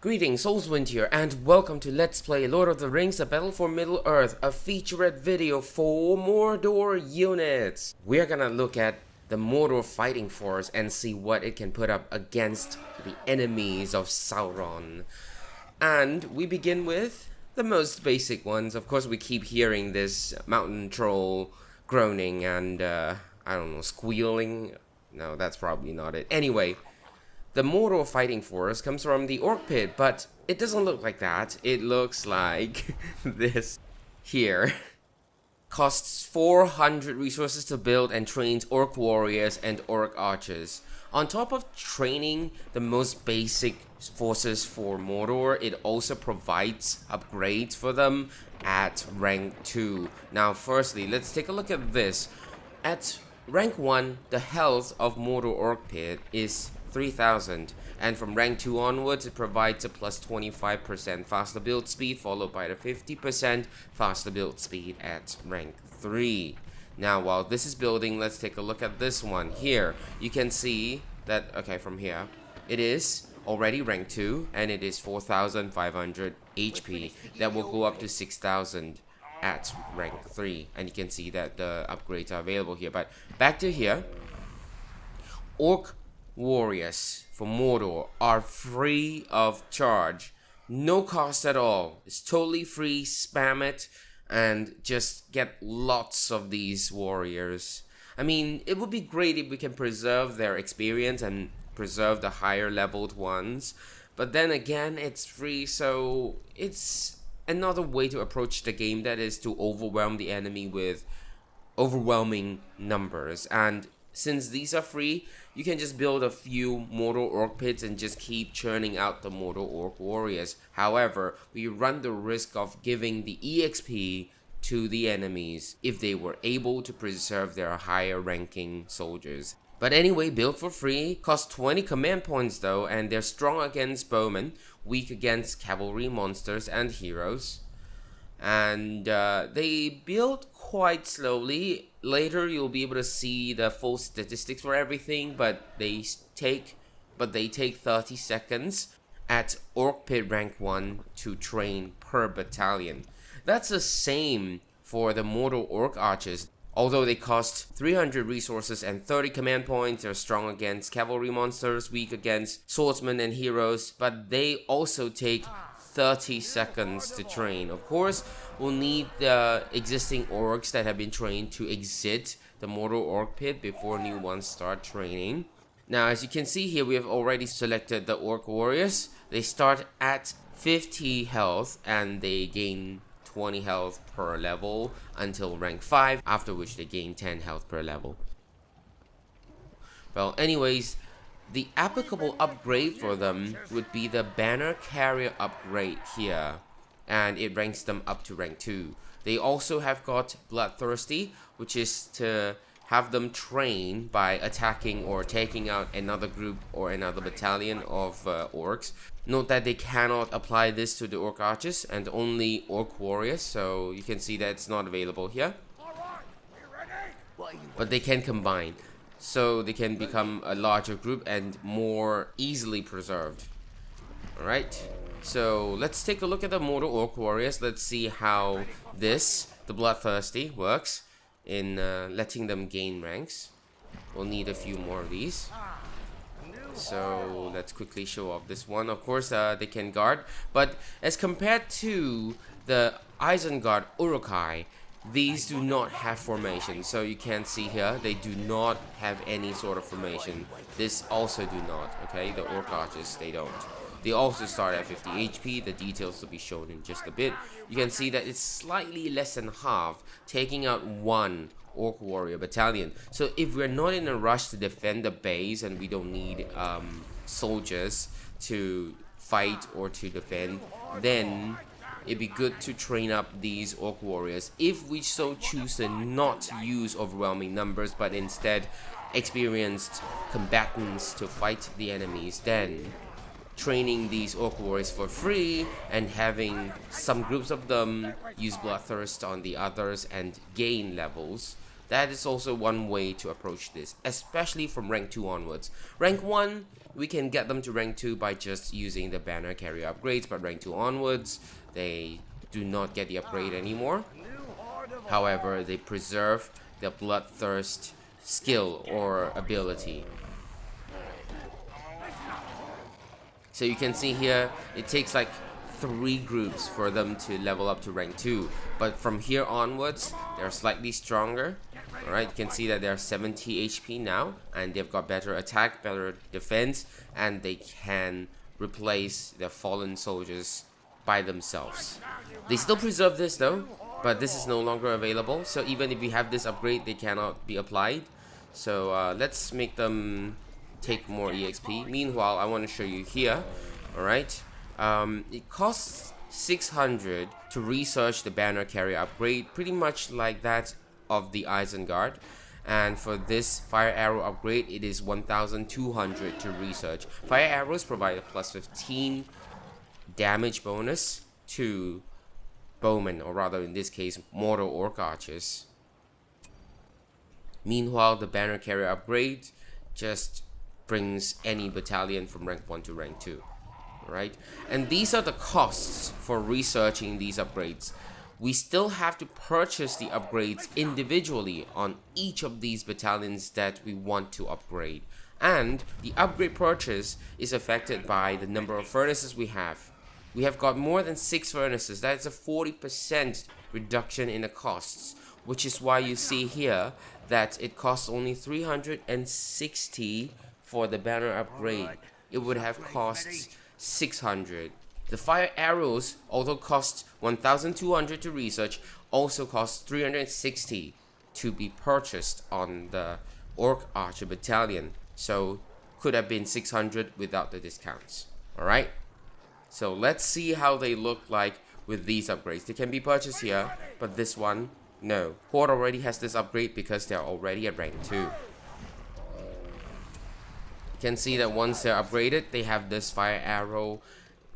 Greetings, Soulswind here, and welcome to Let's Play Lord of the Rings: A Battle for Middle-earth, a featurette video for Mordor units. We're gonna look at the Mordor fighting force and see what it can put up against the enemies of Sauron. And we begin with the most basic ones. Of course, we keep hearing this mountain troll groaning and, I don't know, squealing. No, that's probably not it. Anyway. The Mordor fighting force comes from the Orc Pit, but it doesn't look like that. It looks like this here. Costs 400 resources to build and trains Orc warriors and Orc archers. On top of training the most basic forces for Mordor, it also provides upgrades for them at rank 2. Now firstly, let's take a look at this. At rank 1, the health of Mordor Orc Pit is 3000, and from rank 2 onwards it provides a plus 25% faster build speed, followed by the 50% faster build speed at rank 3. Now while this is building, let's take a look at this one here. You can see that, okay, from here it is already rank 2 and it is 4500 HP. That will go up to 6000 at rank 3, and you can see that the upgrades are available here. But back to here, Orc warriors for Mordor are free of charge, no cost at all. It's totally free. Spam it and just get lots of these warriors. I mean, it would be great if we can preserve their experience and preserve the higher leveled ones, but then again, it's free, so it's another way to approach the game, that is to overwhelm the enemy with overwhelming numbers. And since these are free, you can just build a few Mordor Orc pits and just keep churning out the Mordor Orc warriors. However, we run the risk of giving the EXP to the enemies if they were able to preserve their higher ranking soldiers. But anyway, built for free, cost 20 command points though, and they're strong against bowmen, weak against cavalry monsters and heroes. And they build quite slowly. Later you'll be able to see the full statistics for everything, but they take 30 seconds at Orc Pit rank 1 to train per battalion. That's the same for the Mordor Orc archers. Although they cost 300 resources and 30 command points, they're strong against cavalry monsters, weak against swordsmen and heroes, but they also take 30 seconds to train. Of course, we'll need the existing orcs that have been trained to exit the Mordor Orc Pit before new ones start training. Now, as you can see here, we have already selected the Orc warriors. They start at 50 health and they gain 20 health per level until rank 5, after which they gain 10 health per level. Well, anyways, the applicable upgrade for them would be the banner carrier upgrade here, and it ranks them up to rank 2. They also have got bloodthirsty, which is to have them train by attacking or taking out another group or another battalion of orcs. Note that they cannot apply this to the orc archers and only orc warriors, so you can see that it's not available here. But they can combine, so they can become a larger group and more easily preserved. Alright, so let's take a look at the Mordor Orc warriors. Let's see how this, the bloodthirsty, works in letting them gain ranks. We'll need a few more of these. So let's quickly show off this one. Of course, they can guard, but as compared to the Isengard Uruk-hai, these do not have formation. So you can see here, they do not have any sort of formation. This also do not, okay? The Orc archers, they don't. They also start at 50 HP. The details will be shown in just a bit. You can see that it's slightly less than half, taking out one Orc warrior battalion. So if we're not in a rush to defend the base and we don't need soldiers to fight or to defend, then it'd be good to train up these Orc warriors if we so choose to not use overwhelming numbers, but instead experienced combatants to fight the enemies. Then training these Orc warriors for free and having some groups of them use bloodthirst on the others and gain levels, That is also one way to approach this, especially from rank 2 onwards. Rank 1, we can get them to rank 2 by just using the banner carrier upgrades, but rank 2 onwards, they do not get the upgrade anymore. However, they preserve their bloodthirst skill or ability. So you can see here, it takes like 3 groups for them to level up to rank 2. But from here onwards, they're slightly stronger. Alright, you can see that they're 70 HP now, and they've got better attack, better defense, and they can replace their fallen soldiers by themselves. They still preserve this though, but this is no longer available. So even if we have this upgrade, they cannot be applied. So let's make them take more EXP. Meanwhile, I want to show you here. Alright, it costs 600 to research the banner carrier upgrade, pretty much like that of the Isengard. And for this fire arrow upgrade, it is 1200 to research. Fire arrows provide a plus 15 damage bonus to bowmen, or rather in this case Mordor orc archers. Meanwhile, the banner carrier upgrade just brings any battalion from rank 1 to rank 2. Right? And these are the costs for researching these upgrades. We still have to purchase the upgrades individually on each of these battalions that we want to upgrade. And the upgrade purchase is affected by the number of furnaces we have. We have got more than 6 furnaces. That's a 40% reduction in the costs, which is why you see here that it costs only 360 for the banner upgrade. It would have cost 600. The fire arrows, although cost 1200 to research, also cost 360 to be purchased on the orc archer battalion. So could have been 600 without the discounts. Alright, so let's see how they look like with these upgrades. They can be purchased here, but this one, no. Horde already has this upgrade because they're already at rank 2. You can see that once they're upgraded, they have this fire arrow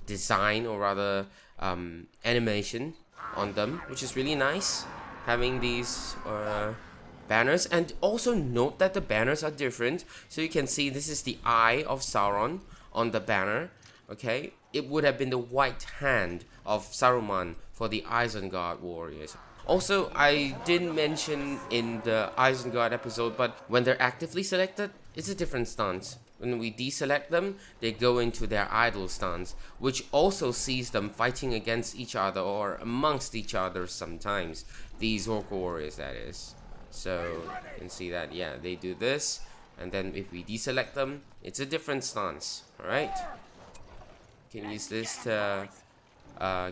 design, or rather animation on them, which is really nice, having these banners. And also note that the banners are different. So you can see this is the eye of Sauron on the banner. Okay, it would have been the white hand of Saruman for the Isengard warriors. Also, I didn't mention in the Isengard episode, but when they're actively selected, it's a different stance. When we deselect them, they go into their idle stance, which also sees them fighting against each other or amongst each other sometimes. These orc warriors, that is. So you can see that, yeah, they do this, and then if we deselect them, it's a different stance. Alright, you can use this to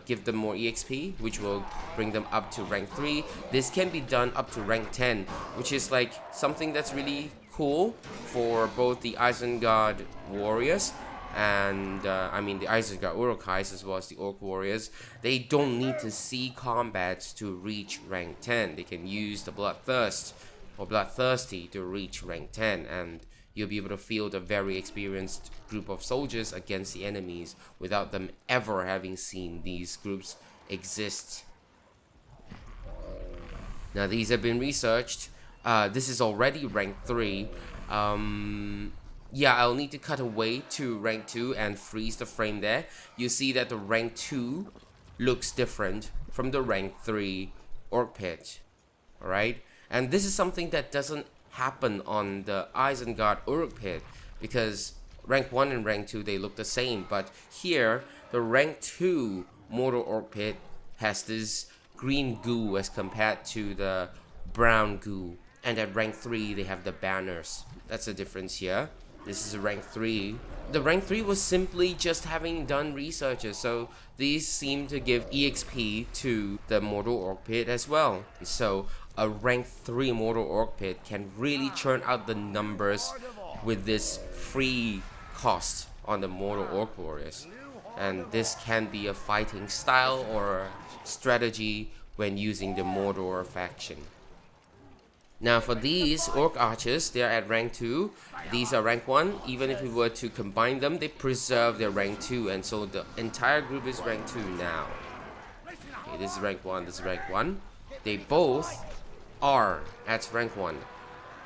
give them more EXP, which will bring them up to rank 3. This can be done up to rank 10, which is like something that's really cool for both the Isengard warriors and the Isengard Uruk-hais as well as the Orc warriors. They don't need to see combat to reach rank 10. They can use the Bloodthirst or Bloodthirsty to reach rank 10, and you'll be able to field a very experienced group of soldiers against the enemies without them ever having seen these groups exist. Now these have been researched. This is already rank 3. Yeah, I'll need to cut away to rank 2 and freeze the frame there. You see that the rank 2 looks different from the rank 3 orc pit. Alright? And this is something that doesn't happen on the Isengard Uruk pit, because rank 1 and rank 2, they look the same. But here, the rank 2 Mordor orc pit has this green goo as compared to the brown goo. And at rank 3, they have the banners. That's the difference here. This is a rank 3. The rank 3 was simply just having done researches, so these seem to give EXP to the Mordor orc pit as well. So a rank 3 Mordor orc pit can really churn out the numbers with this free cost on the Mordor orc warriors. And this can be a fighting style or a strategy when using the Mordor faction. Now for these orc archers, they are at rank 2. These are rank 1. Even if we were to combine them, they preserve their rank 2, and so the entire group is rank 2 now. Okay, this is rank 1, this is rank 1. They both are at rank 1.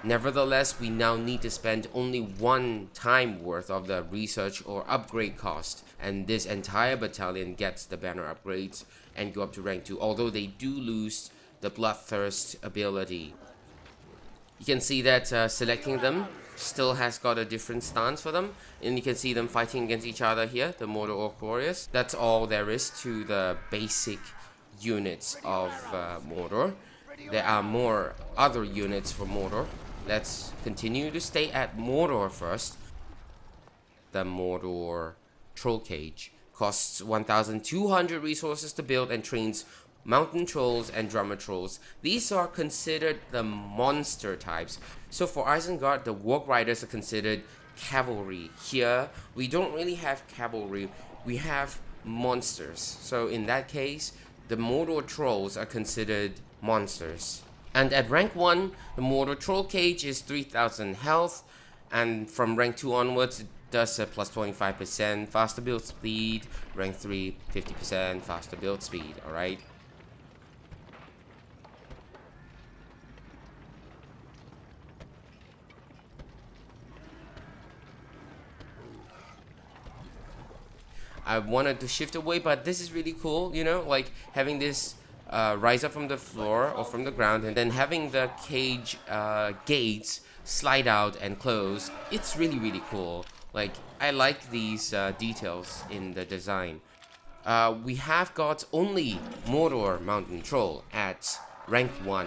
Nevertheless, we now need to spend only 1 time worth of the research or upgrade cost, and this entire battalion gets the banner upgrades and go up to rank 2, although they do lose the Bloodthirst ability. You can see that selecting them still has got a different stance for them, and you can see them fighting against each other here, the Mordor Orc Warriors. That's all there is to the basic units of Mordor. There are more other units for Mordor. Let's continue to stay at Mordor first. The Mordor Troll Cage costs 1,200 resources to build and trains Mountain Trolls and Drummer Trolls. These are considered the monster types. So for Isengard, the Warg Riders are considered cavalry. Here, we don't really have cavalry, we have monsters. So in that case, the Mordor Trolls are considered monsters. And at rank 1, the Mordor Troll Cage is 3,000 health, and from rank 2 onwards, it does a plus 25% faster build speed. Rank 3, 50% faster build speed, alright? I wanted to shift away, but this is really cool, you know, like having this rise up from the floor or from the ground, and then having the cage gates slide out and close. It's really cool. Like, I like these details in the design. We have got only Mordor Mountain Troll at rank 1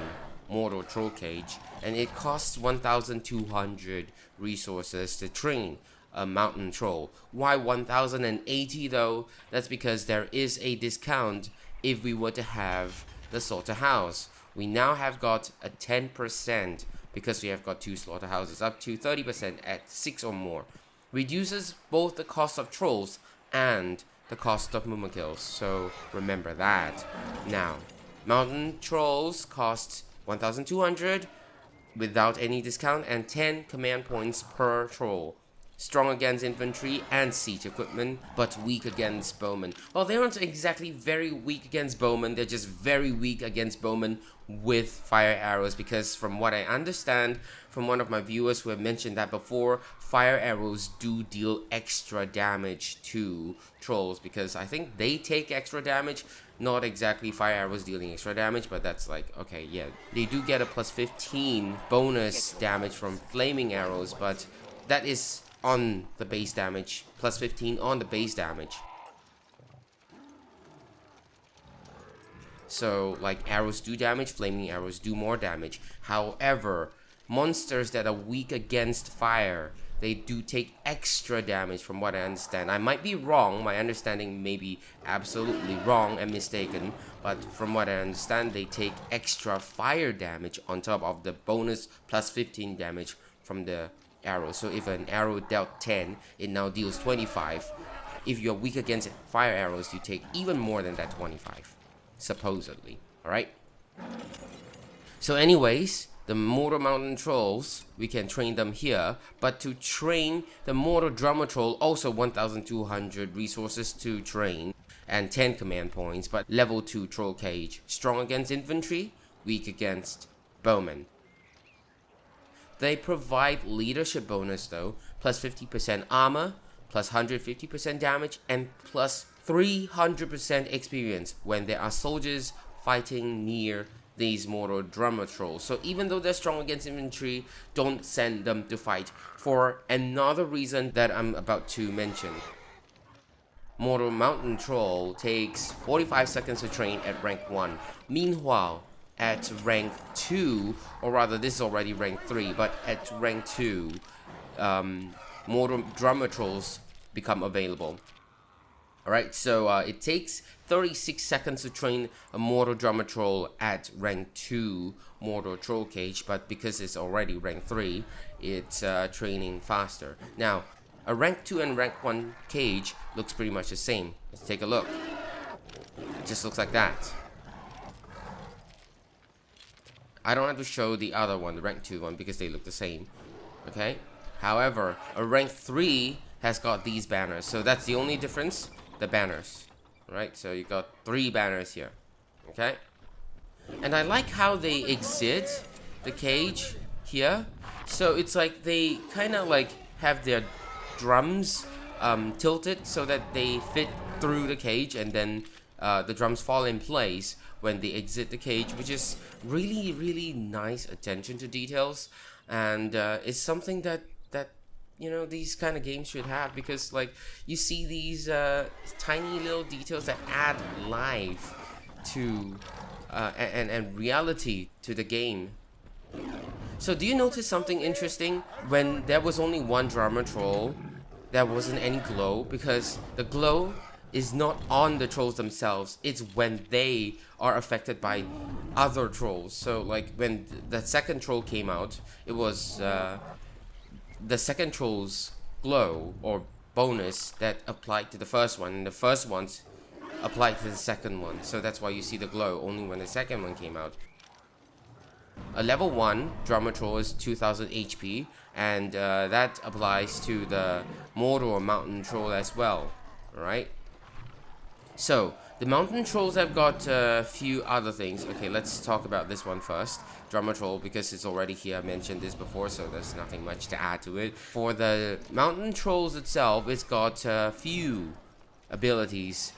Mordor Troll Cage, and it costs 1,200 resources to train a mountain troll. Why 1,080 though? That's because there is a discount if we were to have the slaughterhouse. We now have got a 10% because we have got 2 slaughterhouses, up to 30% at 6 or more. Reduces both the cost of trolls and the cost of Mumakils, so remember that. Now, mountain trolls cost 1,200 without any discount and 10 command points per troll. Strong against infantry and siege equipment, but weak against bowmen. Well, they aren't exactly very weak against bowmen, they're just very weak against bowmen with fire arrows, because from what I understand from one of my viewers who have mentioned that before, fire arrows do deal extra damage to trolls, because I think they take extra damage, not exactly fire arrows dealing extra damage, but that's like, okay, yeah. They do get a plus 15 bonus damage from flaming arrows, but that is on the base damage, plus 15 on the base damage. So like arrows do damage, flaming arrows do more damage. However, monsters that are weak against fire, they do take extra damage from what I understand. I might be wrong, my understanding may be absolutely wrong and mistaken, but from what I understand, they take extra fire damage on top of the bonus plus 15 damage from the arrow. So if an arrow dealt 10, it now deals 25. If you're weak against fire arrows, you take even more than that 25, supposedly. Alright? So anyways, the Mordor Mountain Trolls, we can train them here, but to train the Mordor Drummer Troll, also 1,200 resources to train and 10 command points, but level 2 Troll Cage. Strong against infantry, weak against bowmen. They provide leadership bonus though, plus 50% armor, plus 150% damage, and plus 300% experience when there are soldiers fighting near these Mordor Drummer Trolls. So even though they're strong against infantry, don't send them to fight for another reason that I'm about to mention. Mordor Mountain Troll takes 45 seconds to train at rank 1. Meanwhile, at rank 2, or rather this is already rank 3, but at rank 2, Mordor Drummer Trolls become available. Alright, so it takes 36 seconds to train a Mordor Drummer Troll at rank 2 Mordor Troll Cage, but because it's already rank 3, it's training faster. Now, a rank 2 and rank 1 cage looks pretty much the same. Let's take a look. It just looks like that. I don't have to show the other one, the rank 2 one, because they look the same. Okay? However, a rank 3 has got these banners. So that's the only difference, the banners. Right? So you got 3 banners here. Okay? And I like how they exit the cage here. So it's like they kind of like have their drums tilted so that they fit through the cage, and then the drums fall in place when they exit the cage, which is really nice attention to details. And it's something that these kind of games should have, because like you see these tiny little details that add life to and reality to the game. So do you notice something interesting? When there was only one drummer troll, there wasn't any glow, because the glow is not on the trolls themselves, it's when they are affected by other trolls. So like when the second troll came out, it was the second troll's glow or bonus that applied to the first one, and the first one's applied to the second one. So that's why you see the glow only when the second one came out. A level 1 drummer troll is 2000 HP, and that applies to the Mordor mountain troll as well. Alright, so the mountain trolls have got a few other things. Okay, let's talk about this one first, drummer troll, because it's already here. I mentioned this before, so there's nothing much to add to it. For the mountain trolls itself, it's got a few abilities.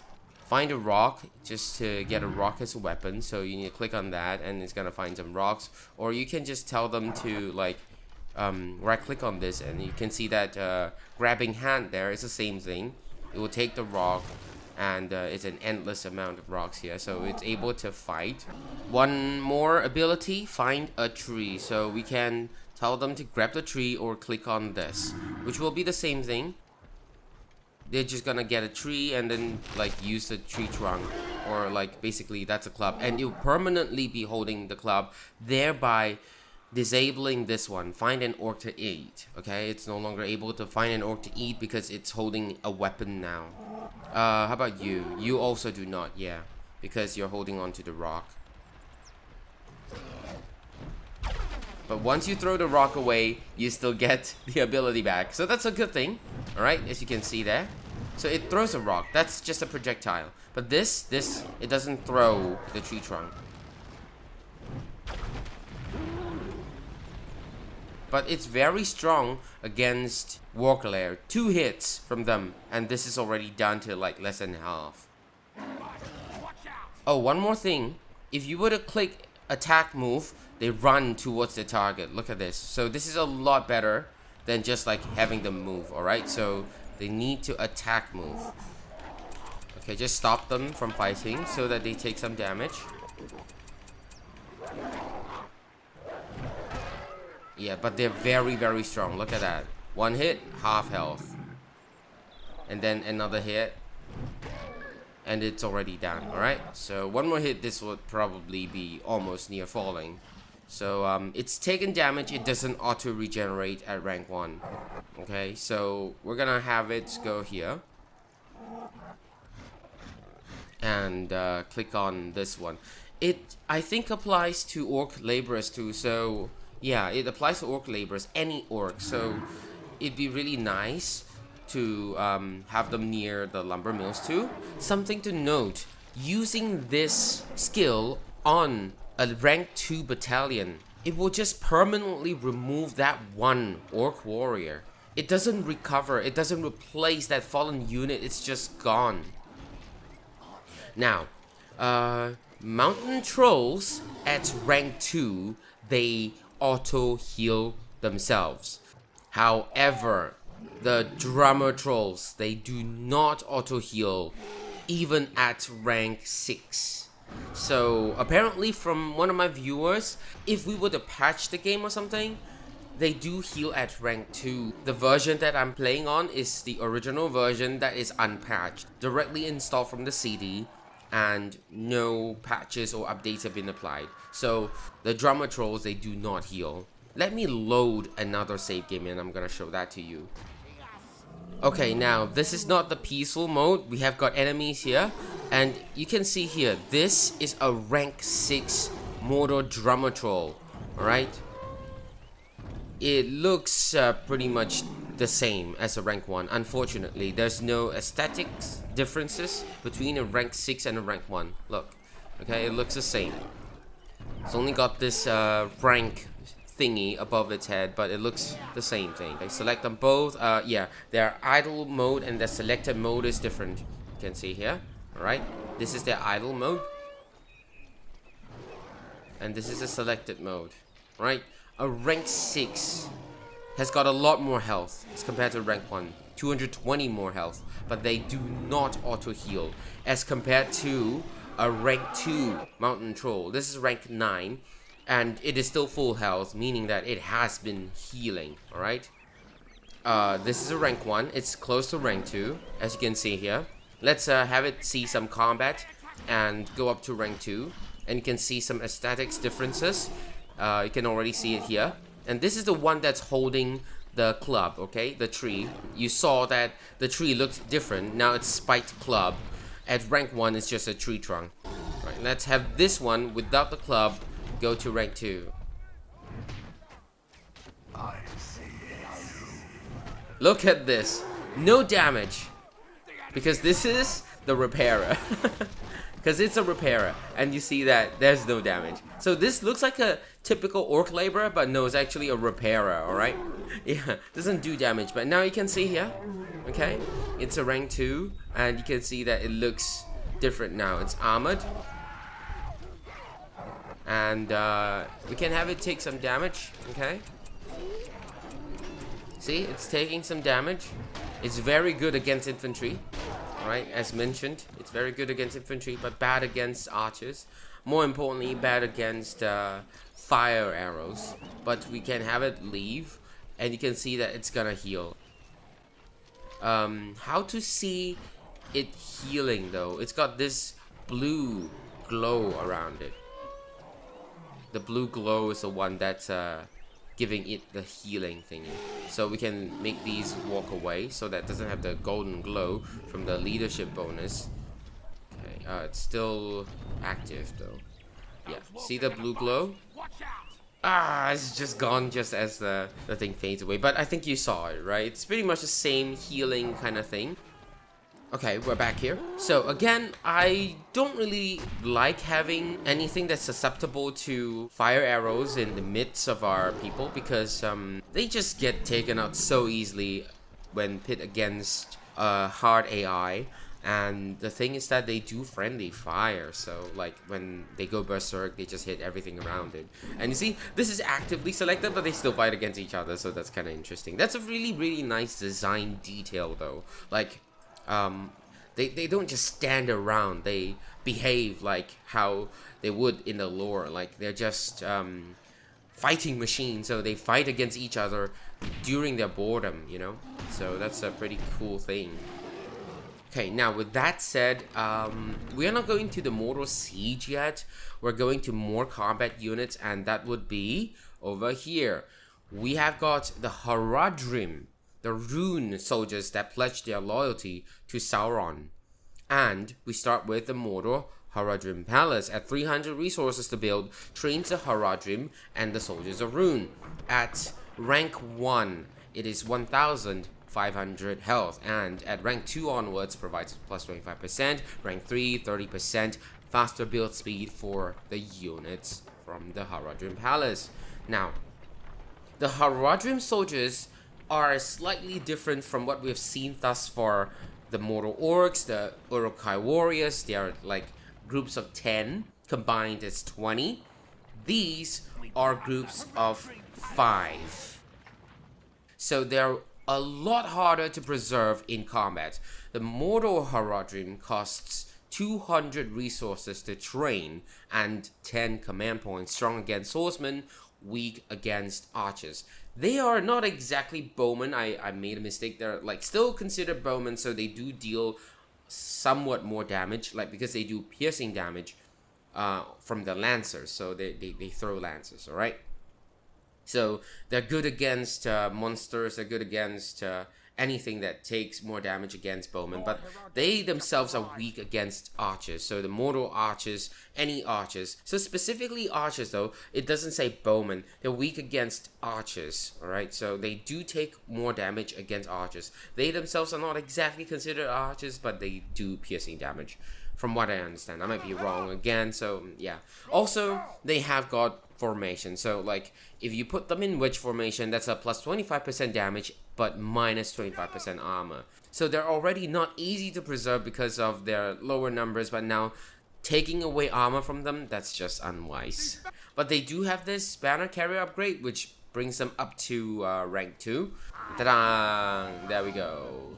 Find a rock, just to get a rock as a weapon, so you need to click on that and it's gonna find some rocks. Or you can just tell them to like right click on this, and you can see that grabbing hand there is the same thing. It will take the rock, and it's an endless amount of rocks here, so it's able to fight. One more ability, find a tree, so we can tell them to grab the tree or click on this, which will be the same thing. They're just gonna get a tree and then like use the tree trunk, or like basically that's a club, and you'll permanently be holding the club, thereby disabling this one, find an orc to eat. Okay, it's no longer able to find an orc to eat because it's holding a weapon now. How about you? You also do not, yeah, because you're holding on to the rock. But once you throw the rock away, you still get the ability back, so that's a good thing. Alright, as you can see there. So it throws a rock, that's just a projectile. But this, it doesn't throw the tree trunk. But it's very strong against Walk Lair. 2 hits from them, and this is already down to like less than half. Oh, one more thing. If you were to click attack move, they run towards the target. Look at this. So this is a lot better than just like having them move. Alright, so they need to attack move. Okay, just stop them from fighting so that they take some damage. Yeah, but they're very strong. Look at that. 1 hit, half health. And then another hit, and it's already down. Alright, so one more hit, this would probably be almost near falling. So it's taken damage, it doesn't auto regenerate at rank 1. Okay, so we're gonna have it go here and click on this one. It, I think, applies to orc laborers too. So yeah, it applies to orc laborers, any orc. So it'd be really nice to have them near the lumber mills too. Something to note, using this skill on a rank 2 battalion, it will just permanently remove that one orc warrior. It doesn't recover, it doesn't replace that fallen unit, it's just gone. Now, mountain trolls at rank 2, they auto heal themselves. However, the drummer trolls, they do not auto heal even at rank 6. So apparently from one of my viewers, if we were to patch the game or something, they do heal at rank 2. The version that I'm playing on is the original version that is unpatched, directly installed from the CD, and no patches or updates have been applied. So the drummer trolls, they do not heal. Let me load another save game and I'm gonna show that to you. Okay, now this is not the peaceful mode. We have got enemies here, and you can see here, this is a rank 6 Mordor drummer troll. Alright, it looks pretty much the same as a rank 1. Unfortunately, there's no aesthetics differences between a rank 6 and a rank 1. Look, okay, it looks the same. It's only got this rank thingy above its head, but it looks the same thing. I select them both. Yeah, their idle mode and their selected mode is different. You can see here. Alright, this is their idle mode. And this is a selected mode. Right? A rank 6 has got a lot more health as compared to rank 1. 220 more health. But they do not auto heal as compared to a rank 2 mountain troll. This is rank 9. And it is still full health, meaning that it has been healing. Alright? This is a rank 1. It's close to rank 2, as you can see here. Let's have it see some combat and go up to rank 2. And you can see some aesthetics differences. You can already see it here. And this is the one that's holding the club, okay? The tree. You saw that the tree looked different. Now it's spiked club. At rank 1, it's just a tree trunk. Right, let's have this one without the club go to rank 2. Look at this. No damage. Because this is the repairer. Because it's a repairer. And you see that there's no damage. So this looks like a typical orc laborer, but no, it's actually a repairer, alright? Yeah, doesn't do damage. But now you can see here, okay? It's a rank 2. And you can see that it looks different now. It's armored. And we can have it take some damage, okay? See, it's taking some damage. It's very good against infantry. Alright, as mentioned, it's very good against infantry, but bad against archers. More importantly, bad against fire arrows. But we can have it leave, and you can see that it's gonna heal. How to see it healing though? It's got this blue glow around it. The blue glow is the one that's giving it the healing thingy. So we can make these walk away so that it doesn't have the golden glow from the leadership bonus. Okay, it's still active though. Yeah, see the blue glow? It's just gone just as the thing fades away. But I think you saw it, right? It's pretty much the same healing kind of thing. Okay, we're back here. So again, I don't really like having anything that's susceptible to fire arrows in the midst of our people because they just get taken out so easily when pit against hard AI. And the thing is that they do friendly fire, so like when they go berserk, they just hit everything around it. And you see, this is actively selected, but they still fight against each other, so that's kind of interesting. That's a really nice design detail though. Like, they don't just stand around, they behave like how they would in the lore. Like they're just fighting machines, so they fight against each other during their boredom, you know? So that's a pretty cool thing. Okay, now with that said, we are not going to the Mordor siege yet. We're going to more combat units, and that would be over here. We have got the Haradrim, the Rhun soldiers that pledge their loyalty to Sauron. And we start with the Mordor Haradrim Palace. At 300 resources to build, trains the Haradrim and the soldiers of Rhun. At rank 1, it is 1,500 health, and at rank 2 onwards provides plus 25%, rank 3, 30% faster build speed for the units from the Haradrim Palace. Now, the Haradrim soldiers are slightly different from what we've seen thus far. The Mordor orcs, the Uruk-hai warriors, they are like groups of 10, combined as 20. These are groups of 5. So they're a lot harder to preserve in combat. The Mordor Haradrim costs 200 resources to train and 10 command points, strong against swordsmen, weak against archers. They are not exactly bowmen. I made a mistake. They're like still considered bowmen, so they do deal somewhat more damage, like because they do piercing damage from the lancers, so they throw lancers, all right? So they're good against monsters, they're good against anything that takes more damage against bowmen, but they themselves are weak against archers. So the Mordor archers, any archers. So specifically archers though, it doesn't say bowmen. They're weak against archers, alright? So they do take more damage against archers. They themselves are not exactly considered archers, but they do piercing damage. from what I understand. I might be wrong again, so yeah. Also, they have got formation, so like if you put them in wedge formation, that's a plus 25% damage but minus 25% armor. So they're already not easy to preserve because of their lower numbers, but now taking away armor from them, that's just unwise. But they do have this banner carrier upgrade, which brings them up to rank 2. Ta-da! There we go.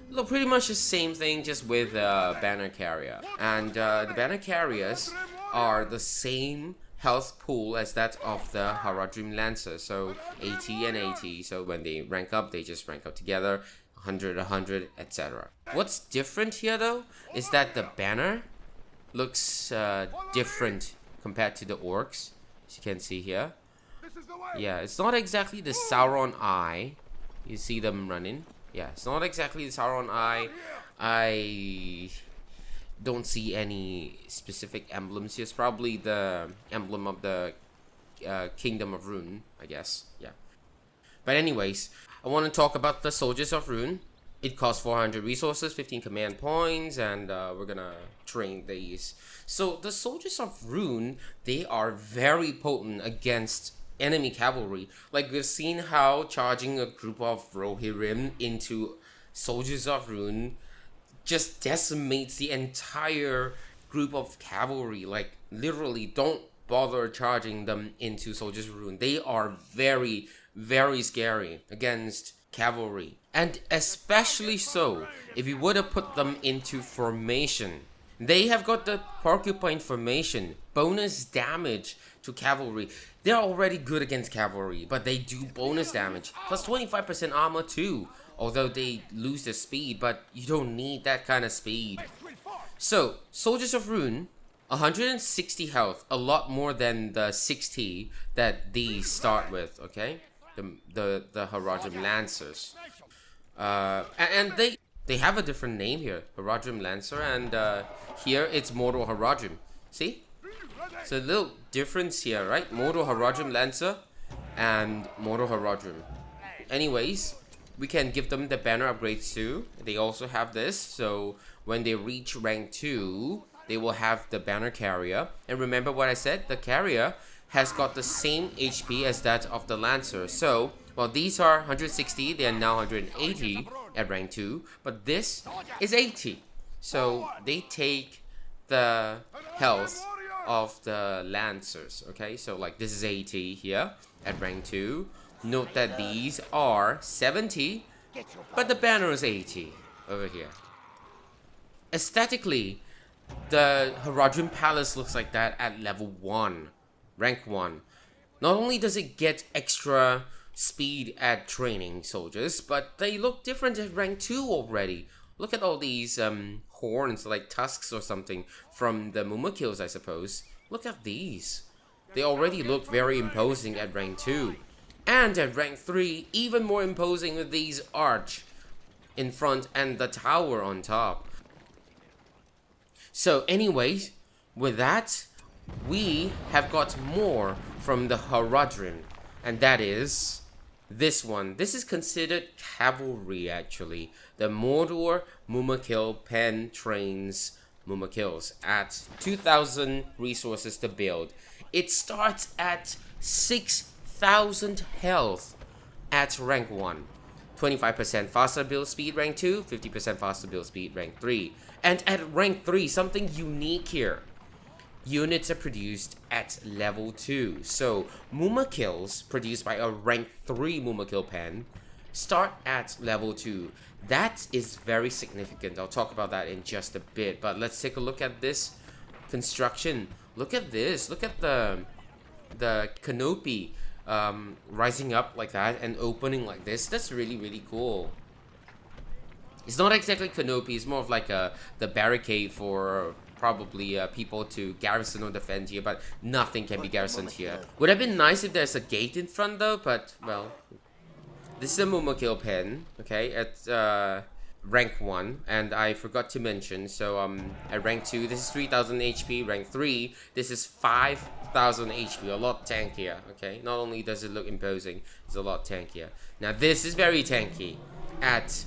Look, pretty much the same thing, just with banner carrier. And the banner carriers are the same health pool as that of the Haradrim Lancers. So 80 and 80. So when they rank up, they just rank up together. 100, 100, etc. What's different here though is that the banner looks different compared to the orcs, as you can see here. Yeah, it's not exactly the Sauron eye. You see them running. Yeah, it's not exactly the Sauron eye. I don't see any specific emblems here. It's probably the emblem of the Kingdom of Rhun, I guess. Yeah. But anyways, I want to talk about the Soldiers of Rhun. It costs 400 resources, 15 command points, and we're gonna train these. So the Soldiers of Rhun, they are very potent against enemy cavalry. Like we've seen how charging a group of Rohirrim into Soldiers of Rhun just decimates the entire group of cavalry. Like literally, don't bother charging them into Soldiers of Rhun. They are very, very scary against cavalry, and especially so if you would have put them into formation. They have got the porcupine formation, bonus damage to cavalry. They're already good against cavalry, but they do bonus damage, plus 25% armor too, although they lose their speed, but you don't need that kind of speed. So Soldiers of Rhun, 160 health, a lot more than the 60 that these start with, okay? The Haradrim Lancers. And they have a different name here, Haradrim Lancer, and here it's Mordor Haradrim. See? So a little difference here, right? Mordor Haradrim Lancer and Mordor Haradrim. Anyways, we can give them the banner upgrades too. They also have this, so when they reach rank 2, they will have the banner carrier. And remember what I said, the carrier has got the same HP as that of the Lancer. So, while these are 160, they are now 180 at rank 2, but this is 80. So, they take the health of the Lancers, okay? So, like, this is 80 here at rank 2. Note that these are 70, but the banner is 80 over here. Aesthetically, the Haradrim Palace looks like that at level 1. Rank 1. Not only does it get extra speed at training soldiers, but they look different at rank 2 already. Look at all these horns, like tusks or something, from the Mumakils, I suppose. Look at these. They already look very imposing at rank 2. And at rank 3, even more imposing with these arch in front and the tower on top. So anyways, with that, we have got more from the Haradrim, and that is this one. This is considered cavalry actually. The Mordor Mumakil pen trains Mumakils at 2,000 resources to build. It starts at 6,000 health at rank 1. 25% faster build speed rank 2, 50% faster build speed rank 3. And at rank 3, something unique here. Units are produced at level 2. So, Mumakils produced by a rank 3 Mumakil pen start at level 2. That is very significant. I'll talk about that in just a bit. But let's take a look at this construction. Look at this. Look at the canopy rising up like that and opening like this. That's really, really cool. It's not exactly canopy. It's more of like the barricade for probably people to garrison or defend here, but nothing can be garrisoned here. Would have been nice if there's a gate in front though, but well, this is a Mumakil pen, okay, at rank 1, and I forgot to mention, so at rank 2 this is 3,000 HP, rank 3 this is 5,000 HP, a lot tankier, okay. Not only does it look imposing, it's a lot tankier. Now this is very tanky. At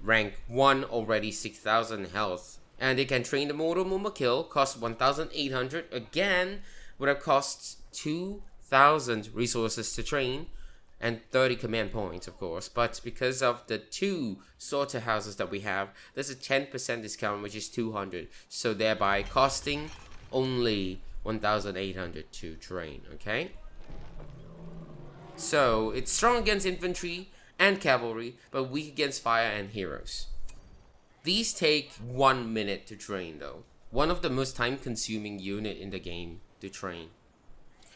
rank 1 already 6,000 health. And they can train the Mordor Mumakil, cost 1,800. Again, would have cost 2,000 resources to train and 30 command points, of course. But because of the 2 slaughterhouses that we have, there's a 10% discount, which is 200. So thereby costing only 1,800 to train, okay? So it's strong against infantry and cavalry, but weak against fire and heroes. These take 1 minute to train though. One of the most time consuming unit in the game to train.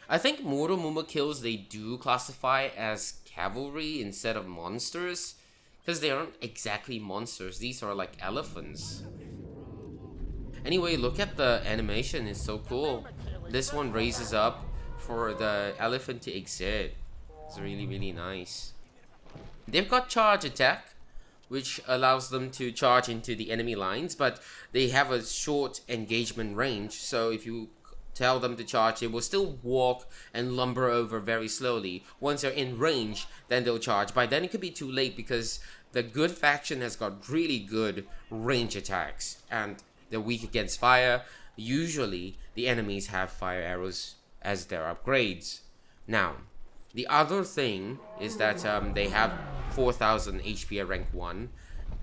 I think Mordor Mumakils, they do classify as cavalry instead of monsters, because they aren't exactly monsters, these are like elephants. Anyway, look at the animation, it's so cool. This one raises up for the elephant to exit. It's really nice. They've got charge attack, which allows them to charge into the enemy lines, but they have a short engagement range, so if you tell them to charge, they will still walk and lumber over very slowly. Once they're in range, then they'll charge. By then it could be too late because the good faction has got really good range attacks and they're weak against fire. Usually the enemies have fire arrows as their upgrades. Now, the other thing is that they have 4,000 HP at rank 1.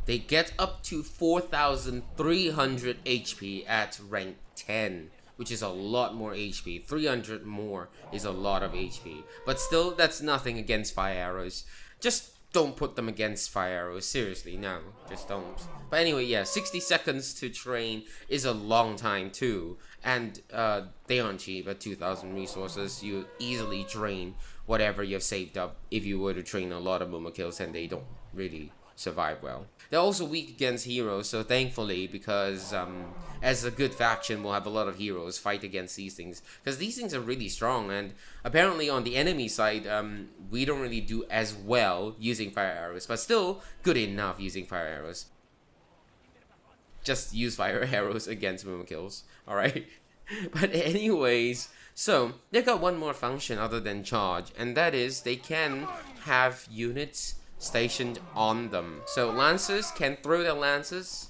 They get up to 4,300 HP at rank 10, which is a lot more HP. 300 more is a lot of HP. But still, that's nothing against fire arrows. Just don't put them against fire arrows. Seriously, no. Just don't. But anyway, yeah, 60 seconds to train is a long time too. And they aren't cheap at 2,000 resources. You easily train whatever you've saved up if you were to train a lot of Mumakils and they don't really survive well. They're also weak against heroes, so thankfully, because as a good faction, we'll have a lot of heroes fight against these things, because these things are really strong, and apparently on the enemy side, we don't really do as well using fire arrows, but still good enough using fire arrows. Just use fire arrows against Mumakils, alright? But anyways, so they've got one more function other than charge, and that is they can have units stationed on them. So Lancers can throw their Lancers.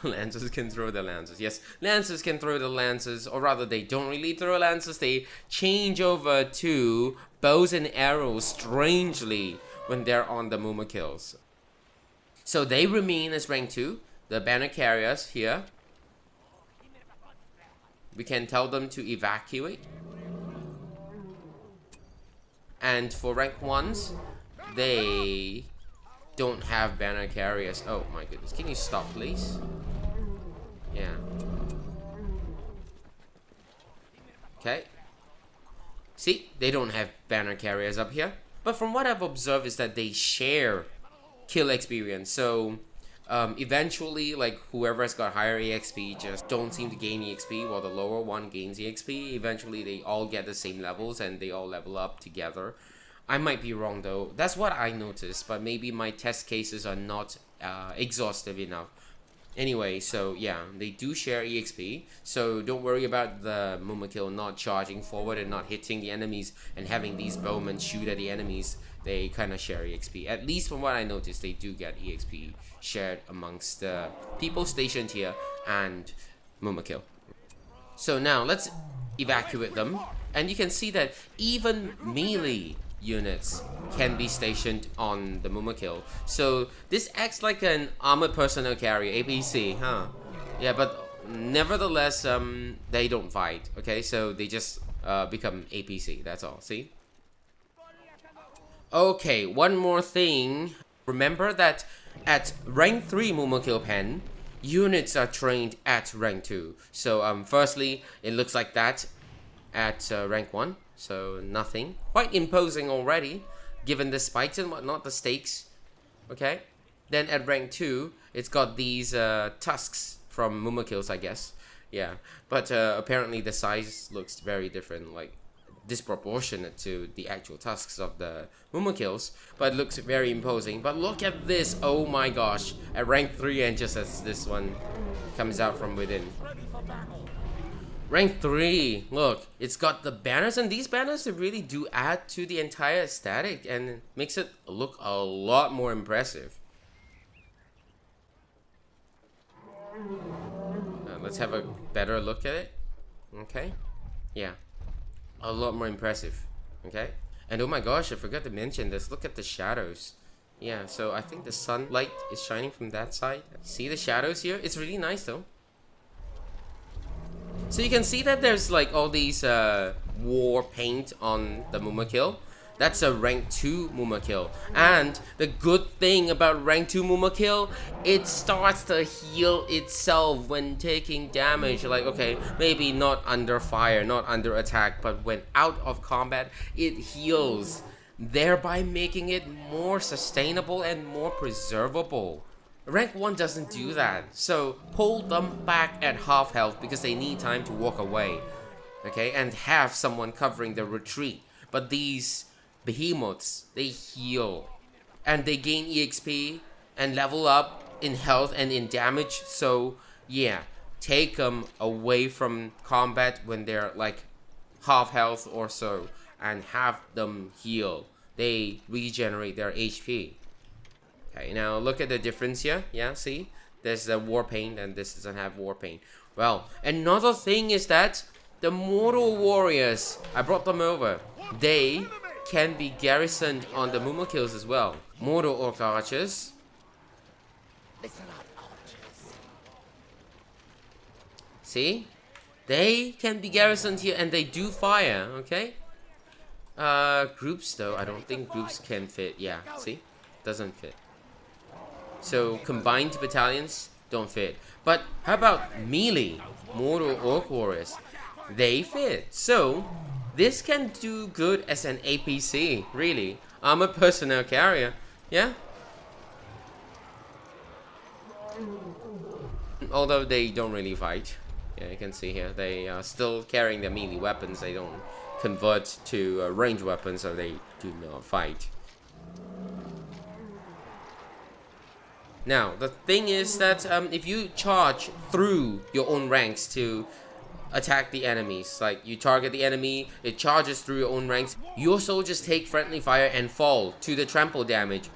Lancers can throw their Lancers. Yes, Lancers can throw the Lancers, or rather they don't really throw Lancers, they change over to bows and arrows strangely when they're on the Mumakils. So they remain as rank 2, the banner carriers here. We can tell them to evacuate. And for rank 1s, they don't have banner carriers. Oh my goodness, can you stop please? Yeah. Okay. See, they don't have banner carriers up here. But from what I've observed is that they share kill experience. So eventually, like, whoever has got higher EXP just don't seem to gain EXP, while the lower one gains EXP. Eventually they all get the same levels and they all level up together. I might be wrong though, that's what I noticed, but maybe my test cases are not exhaustive enough. Anyway, so yeah, they do share EXP, so don't worry about the Mumakil not charging forward and not hitting the enemies and having these bowmen shoot at the enemies. They kind of share EXP. At least from what I noticed, they do get EXP shared amongst the people stationed here and Mumakil. So now let's evacuate them, and you can see that even melee units can be stationed on the Mumakil. So this acts like an armored personnel carrier, APC, huh? Yeah, but nevertheless, they don't fight, okay? So they just become APC, that's all, see? Okay, one more thing. Remember that at rank 3 Mumakil pen, units are trained at rank 2. So firstly, it looks like that at rank 1. So nothing. Quite imposing already, given the spikes and whatnot, the stakes. Okay. Then at rank 2, it's got these tusks from Mumakils, I guess. Yeah. But apparently the size looks very different, like disproportionate to the actual tusks of the Mumakils. But it looks very imposing. But look at this. Oh my gosh. At rank 3, and just as this one comes out from within. Rank 3, look, it's got the banners, and these banners, they really do add to the entire aesthetic and makes it look a lot more impressive. Let's have a better look at it. Okay. Yeah. A lot more impressive. Okay. And oh my gosh, I forgot to mention this. Look at the shadows. Yeah, so I think the sunlight is shining from that side. See the shadows here? It's really nice though. So you can see that there's like all these war paint on the Mumakil. That's a rank 2 Mumakil. And the good thing about rank 2 Mumakil, it starts to heal itself when taking damage. Like, okay, maybe not under fire, not under attack, but when out of combat, it heals, thereby making it more sustainable and more preservable. Rank 1 doesn't do that, so pull them back at half health because they need time to walk away, okay, and have someone covering the retreat. But these behemoths, they heal, and they gain EXP and level up in health and in damage, so yeah, take them away from combat when they're like half health or so, and have them heal. They regenerate their HP. Okay, now look at the difference here. Yeah, see? There's the war paint and this doesn't have war paint. Well, another thing is that the Mordor warriors, I brought them over. They can be garrisoned on the Mumakils as well. Mordor orc archers. See? They can be garrisoned here and they do fire, okay? Groups though, I don't think groups can fit. Yeah, see? Doesn't fit. So combined battalions don't fit. But how about melee Mordor orc warriors? They fit. So this can do good as an APC, really. Armored personnel carrier. Yeah. Although they don't really fight. Yeah, you can see here they are still carrying their melee weapons. They don't convert to ranged weapons, so they do not fight. Now, the thing is that if you charge through your own ranks to attack the enemies, like you target the enemy, it charges through your own ranks, your soldiers take friendly fire and fall to the trample damage.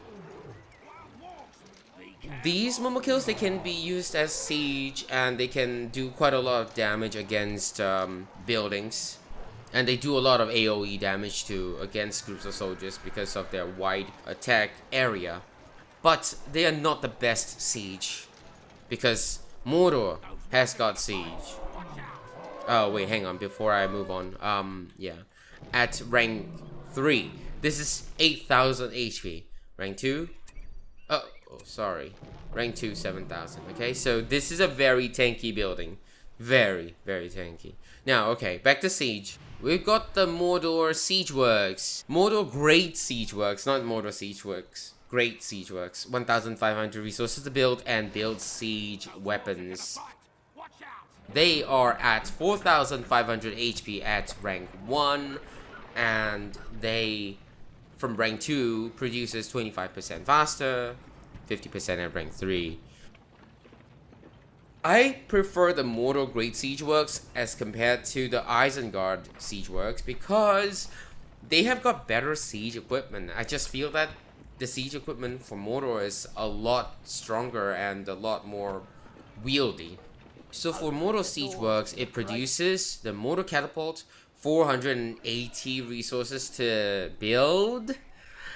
These Mumakils, they can be used as siege and they can do quite a lot of damage against buildings. And they do a lot of AoE damage too against groups of soldiers because of their wide attack area. But they are not the best siege, because Mordor has got siege. Oh wait, hang on, before I move on, yeah. At rank 3, this is 8,000 HP. Rank 2, oh sorry. Rank 2, 7,000, okay? So this is a very tanky building. Very, very tanky. Now, okay, back to siege. We've got the Mordor Siege Works. Mordor Great Siege Works, not Mordor Siege Works. Great Siege Works. 1,500 resources to build and build siege weapons. They are at 4,500 HP at rank 1. And they, from rank 2, produces 25% faster. 50% at rank 3. I prefer the Mordor Great Siege Works as compared to the Isengard Siege Works because they have got better siege equipment. I just feel that the siege equipment for Mordor is a lot stronger and a lot more wieldy. So for Mordor Siege Works, it produces the Mordor Catapult, 480 resources to build.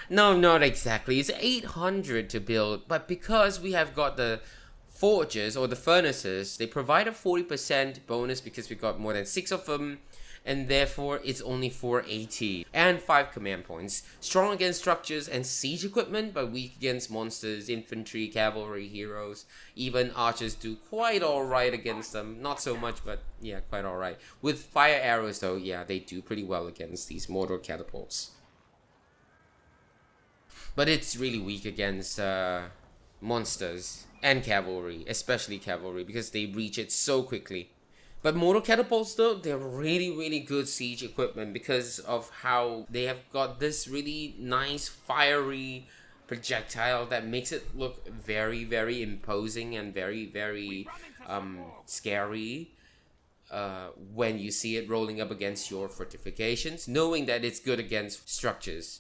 No, not exactly. It's 800 to build, but because we have got the forges or the furnaces, they provide a 40% bonus because we got more than 6 of them. And therefore it's only 480 and 5 command points. Strong against structures and siege equipment, but weak against monsters, infantry, cavalry, heroes. Even archers do quite alright against them. Not so much, but yeah, quite alright. With fire arrows though, yeah, they do pretty well against these Mordor catapults. But it's really weak against monsters and cavalry, especially cavalry, because they reach it so quickly. But Mordor catapults though, they're really, really good siege equipment because of how they have got this really nice fiery projectile that makes it look very, very imposing and very, very scary when you see it rolling up against your fortifications, knowing that it's good against structures.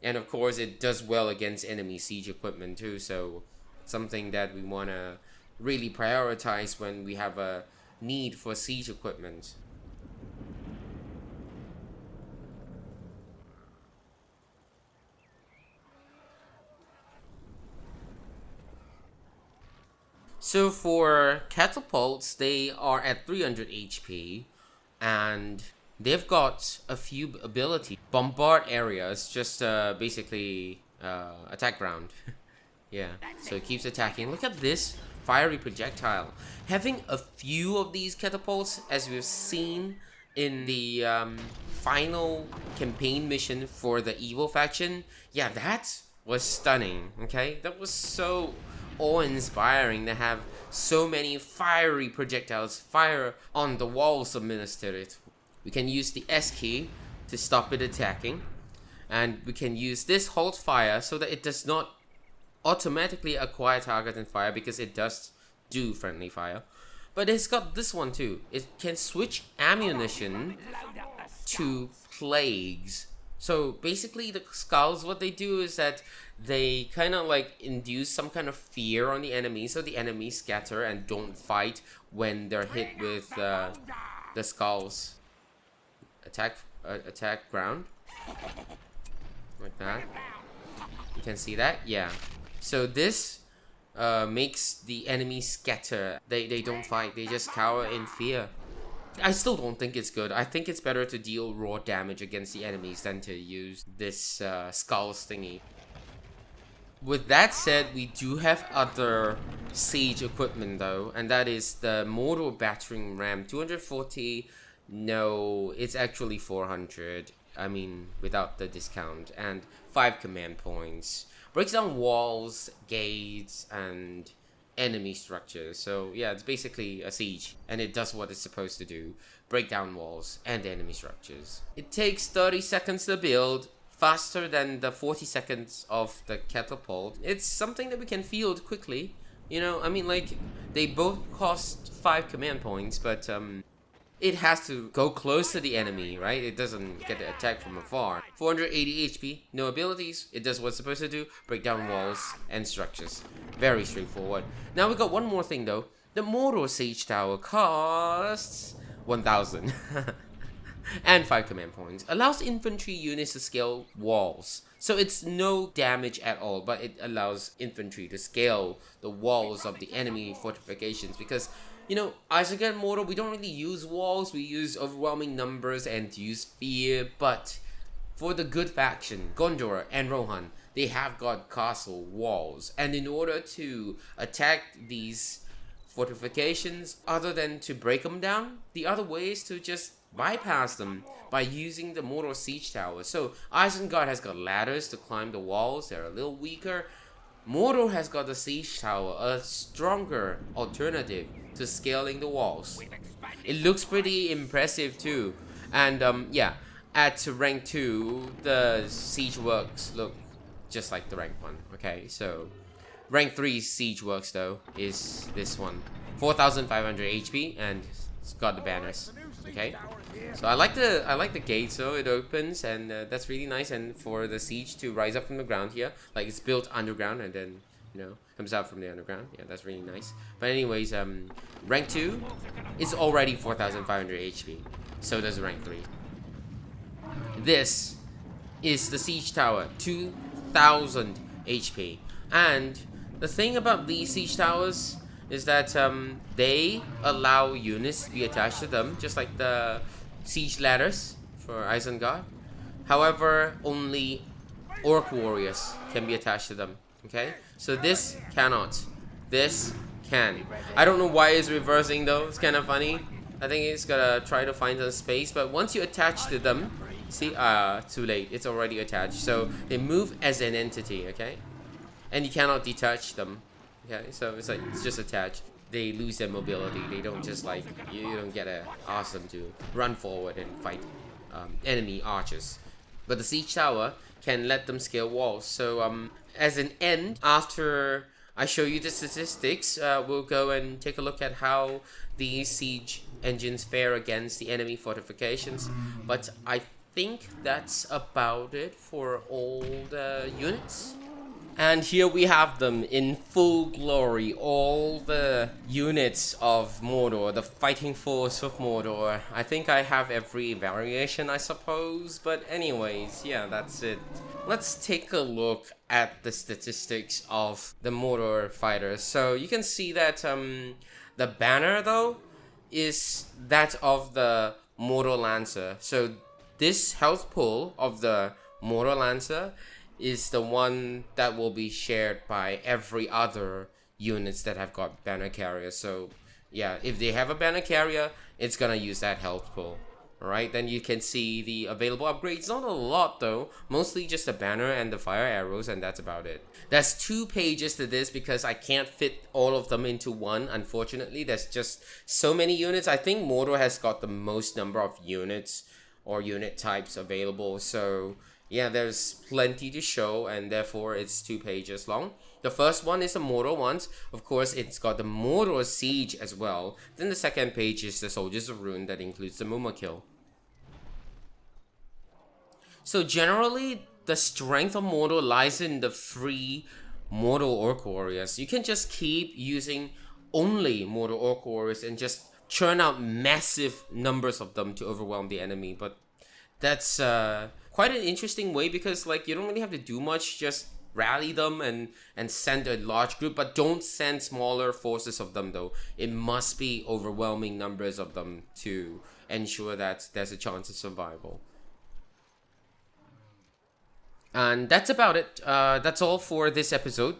And of course, it does well against enemy siege equipment too, so something that we want to really prioritize when we have a need for siege equipment. So for catapults, they are at 300 HP, and they've got a few abilities. Bombard areas, just basically attack ground. Yeah, so it keeps attacking. Look at this fiery projectile. Having a few of these catapults, as we've seen in the final campaign mission for the evil faction, yeah, that was stunning. Okay, that was so awe-inspiring to have so many fiery projectiles fire on the walls of Minas Tirith. We can use the S key to stop it attacking, and we can use this hold fire so that it does not automatically acquire target and fire, because it does do friendly fire. But it's got this one too. It can switch ammunition to plagues. So basically the skulls, what they do is that they kind of like induce some kind of fear on the enemy, so the enemies scatter and don't fight when they're hit with the skulls. Attack ground, like that. You can see that, yeah. So this makes the enemies scatter. They don't fight, they just cower in fear. I still don't think it's good. I think it's better to deal raw damage against the enemies than to use this skulls thingy. With that said, we do have other siege equipment though, and that is the Mordor battering ram. 240, no, it's actually 400. I mean, without the discount, and 5 command points. Breaks down walls, gates, and enemy structures. So yeah, it's basically a siege, and it does what it's supposed to do: break down walls and enemy structures. It takes 30 seconds to build, faster than the 40 seconds of the catapult. It's something that we can field quickly, you know. I mean, like, they both cost 5 command points, but it has to go close to the enemy, right? It doesn't get attacked from afar. 480 HP, no abilities. It does what it's supposed to do: break down walls and structures. Very straightforward. Now we got one more thing though. The Mordor Siege Tower costs 1,000 and 5 command points. Allows infantry units to scale walls. So it's no damage at all, but it allows infantry to scale the walls of the enemy fortifications, because, you know, Isengard and Mordor, we don't really use walls. We use overwhelming numbers and use fear. But for the good faction, Gondor and Rohan, they have got castle walls. And in order to attack these fortifications, other than to break them down, the other way is to just bypass them by using the Mordor Siege Tower. So Isengard has got ladders to climb the walls. They're a little weaker. Mordor has got the Siege Tower, a stronger alternative to scaling the walls. It looks pretty impressive too. And yeah, at rank 2, the siege works look just like the rank 1. Okay, so rank 3 siege works though is this one. 4,500 HP, and it's got the banners. Okay, so I like the gate, so it opens, and that's really nice. And for the siege to rise up from the ground here, like it's built underground and then, you know, comes out from the underground. Yeah, that's really nice. But anyways, rank 2 is already 4,500 HP. So does rank 3. This is the siege tower, 2,000 HP. And the thing about these siege towers is that they allow units to be attached to them, just like the siege ladders for Isengard. However, only orc warriors can be attached to them. Okay, so this cannot. This can. I don't know why it's reversing though. It's kind of funny. I think it's gonna try to find some space, but once you attach to them, see, too late. It's already attached. So they move as an entity. Okay, and you cannot detach them. Okay, so it's like it's just attached. They lose their mobility. They don't just like, you don't get ask them to run forward and fight enemy archers. But the siege tower can let them scale walls. So as an end, after I show you the statistics, we'll go and take a look at how these siege engines fare against the enemy fortifications. But I think that's about it for all the units. And here we have them in full glory, all the units of Mordor, the fighting force of Mordor. I think I have every variation, I suppose, but anyways, yeah, that's it. Let's take a look at the statistics of the Mordor fighters. So you can see that the banner, though, is that of the Mordor Lancer. So this health pool of the Mordor Lancer is the one that will be shared by every other units that have got banner carrier. So yeah, if they have a banner carrier, it's gonna use that health pool. Alright, then you can see the available upgrades. Not a lot though, mostly just the banner and the fire arrows, and that's about it. There's 2 pages to this because I can't fit all of them into one, unfortunately. There's just so many units. I think Mordor has got the most number of units or unit types available, so yeah, there's plenty to show, and therefore it's 2 pages long. The first one is the Mordor ones. Of course, it's got the Mordor Siege as well. Then the second page is the Soldiers of Rhun that includes the Mumakil. So generally, the strength of Mordor lies in the free Mordor Orc Warriors. You can just keep using only Mordor Orc Warriors and just churn out massive numbers of them to overwhelm the enemy. But that's quite an interesting way because like you don't really have to do much, just rally them and send a large group, but don't send smaller forces of them though. It must be overwhelming numbers of them to ensure that there's a chance of survival. And that's about it. That's all for this episode,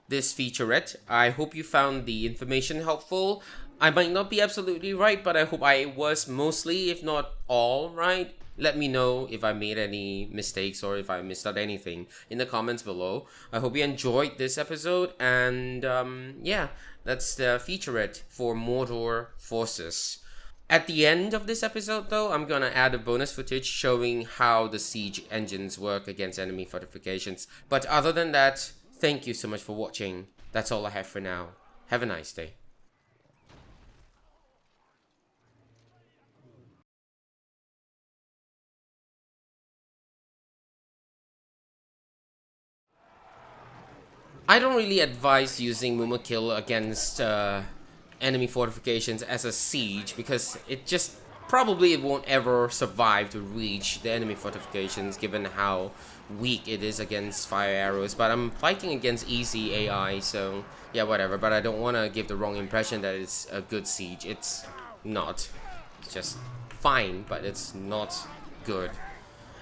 this featurette. I hope you found the information helpful. I might not be absolutely right, but I hope I was mostly, if not all, right. Let me know if I made any mistakes or if I missed out anything in the comments below. I hope you enjoyed this episode, and yeah, that's the featurette for Mordor Forces. At the end of this episode though, I'm gonna add a bonus footage showing how the siege engines work against enemy fortifications. But other than that, thank you so much for watching. That's all I have for now. Have a nice day. I don't really advise using Mumakil against enemy fortifications as a siege because it just probably won't ever survive to reach the enemy fortifications given how weak it is against fire arrows. But I'm fighting against easy AI, so yeah, whatever. But I don't want to give the wrong impression that it's a good siege. It's not. It's just fine, but it's not good.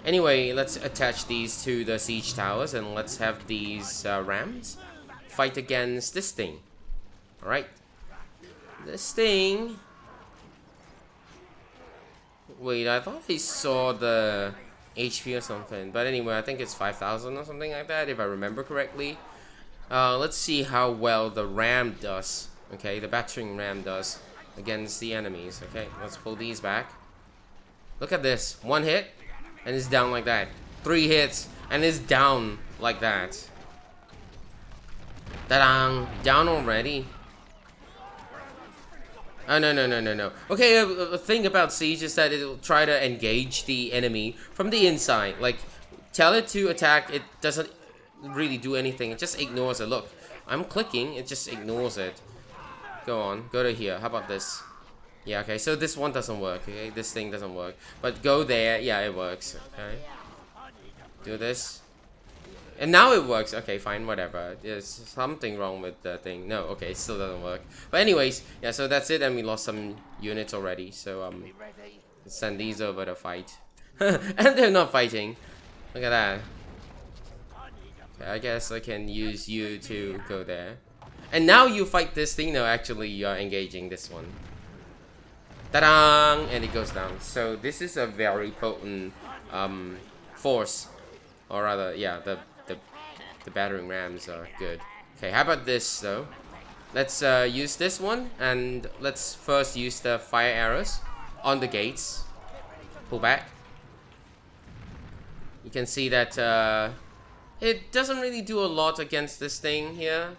Anyway, let's attach these to the siege towers and let's have these rams fight against this thing. Alright. This thing... Wait, I thought I saw the HP or something. But anyway, I think it's 5,000 or something like that, if I remember correctly. Let's see how well the ram does. Okay, the battering ram does against the enemies. Okay, let's pull these back. Look at this. 1 hit. And it's down like that. 3 hits and it's down like that. Ta-dang! Down already. Oh, no. Okay, the thing about siege is that it'll try to engage the enemy from the inside. Like, tell it to attack, it doesn't really do anything. It just ignores it. Look, I'm clicking, it just ignores it. Go on, go to here. How about this? Yeah, okay, so this one doesn't work, okay? This thing doesn't work. But go there, yeah, it works, okay? Do this. And now it works. Okay, fine, whatever. There's something wrong with the thing. No, okay, it still doesn't work. But anyways, yeah, so that's it, and we lost some units already. So, let's send these over to fight. And they're not fighting. Look at that. Okay, I guess I can use you to go there. And now you fight this thing. No, actually, you're engaging this one. Ta-dang! And it goes down. So this is a very potent force, or rather, yeah, the battering rams are good. Okay, how about this though? Let's use this one, and let's first use the fire arrows on the gates. Pull back. You can see that it doesn't really do a lot against this thing here.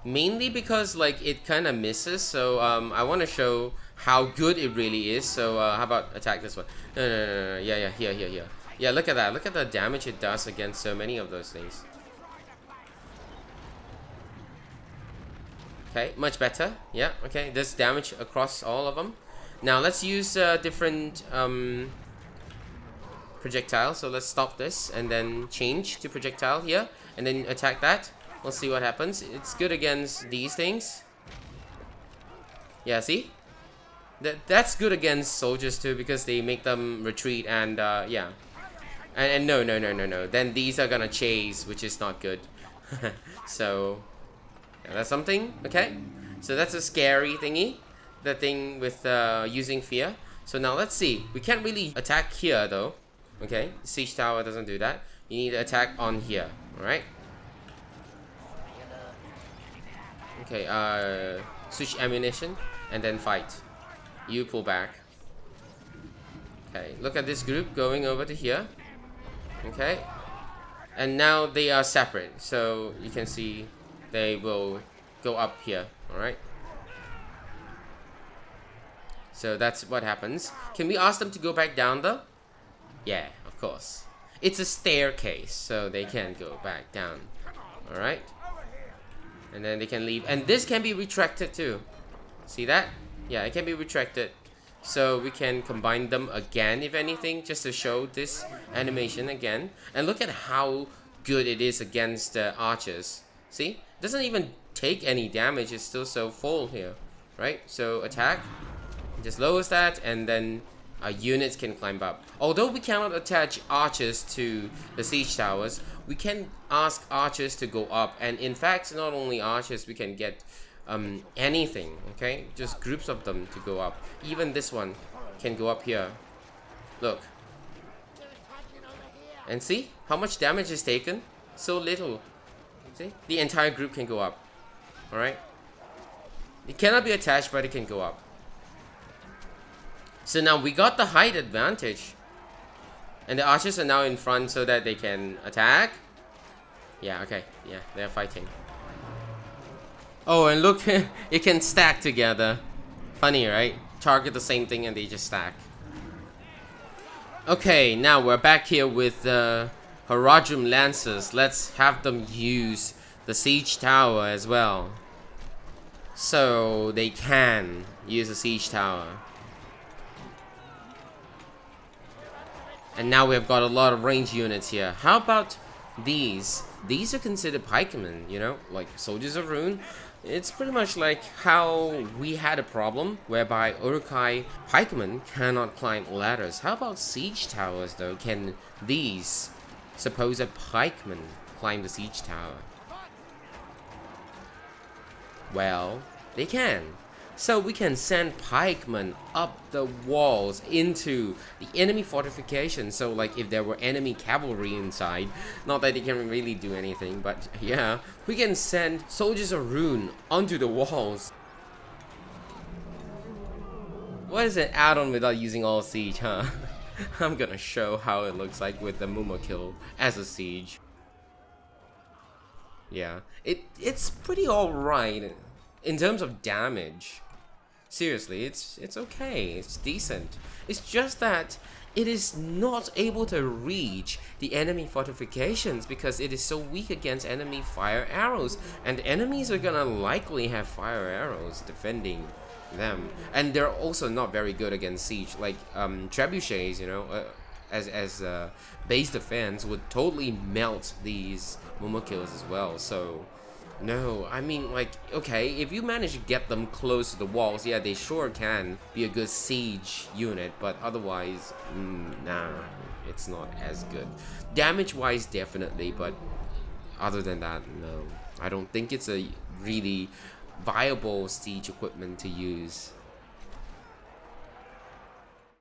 Mainly because like it kind of misses, so I want to show how good it really is. So how about attack this one? No, yeah, here. Yeah, look at that. Look at the damage it does against so many of those things. Okay, much better. Yeah, okay. There's damage across all of them. Now let's use different projectile. So let's stop this and then change to projectile here. And then attack that. We'll see what happens. It's good against these things. Yeah, see? That's good against soldiers too, because they make them retreat and yeah. And no. Then these are gonna chase, which is not good. So yeah, that's something. Okay. So that's a scary thingy. The thing with using fear. So now let's see. We can't really attack here though. Okay. Siege tower doesn't do that. You need to attack on here. Alright. Okay, switch ammunition and then fight. You pull back. Okay, look at this group going over to here. Okay. And now they are separate. So you can see they will go up here. Alright. So that's what happens. Can we ask them to go back down though? Yeah, of course. It's a staircase, so they can go back down. Alright. And then they can leave. And this can be retracted too. See that? Yeah, it can be retracted. So we can combine them again, if anything, just to show this animation again. And look at how good it is against the archers. See? It doesn't even take any damage. It's still so full here. Right? So attack. Just lowers that, and then units can climb up. Although we cannot attach archers to the siege towers, we can ask archers to go up. And in fact, not only archers, we can get anything, okay? Just groups of them to go up. Even this one can go up here. Look. And see how much damage is taken? So little. See? The entire group can go up. Alright? It cannot be attached, but it can go up. So now we got the height advantage. And the archers are now in front so that they can attack. Yeah, okay. Yeah, they're fighting. Oh, and look, it can stack together. Funny, right? Target the same thing and they just stack. Okay, now we're back here with the Haradrim Lancers. Let's have them use the siege tower as well. So they can use a siege tower. And now we've got a lot of range units here. How about these? These are considered pikemen, you know, like soldiers of Rhun. It's pretty much like how we had a problem whereby Urukai pikemen cannot climb ladders. How about siege towers though? Can these supposed pikemen climb the siege tower? Well, they can. So we can send pikemen up the walls into the enemy fortification. So like if there were enemy cavalry inside, not that they can really do anything, but yeah, we can send soldiers of Rhun onto the walls. What is an add-on without using all siege, huh? I'm gonna show how it looks like with the Mumakil as a siege. Yeah, it's pretty alright in terms of damage. Seriously, it's okay, it's decent. It's just that it is not able to reach the enemy fortifications because it is so weak against enemy fire arrows. And enemies are gonna likely have fire arrows defending them. And they're also not very good against siege. Like trebuchets, you know, as base defense would totally melt these Mumakils as well. So no, I mean, like, okay, if you manage to get them close to the walls, yeah, they sure can be a good siege unit, but otherwise, nah, it's not as good. Damage-wise, definitely, but other than that, no. I don't think it's a really viable siege equipment to use.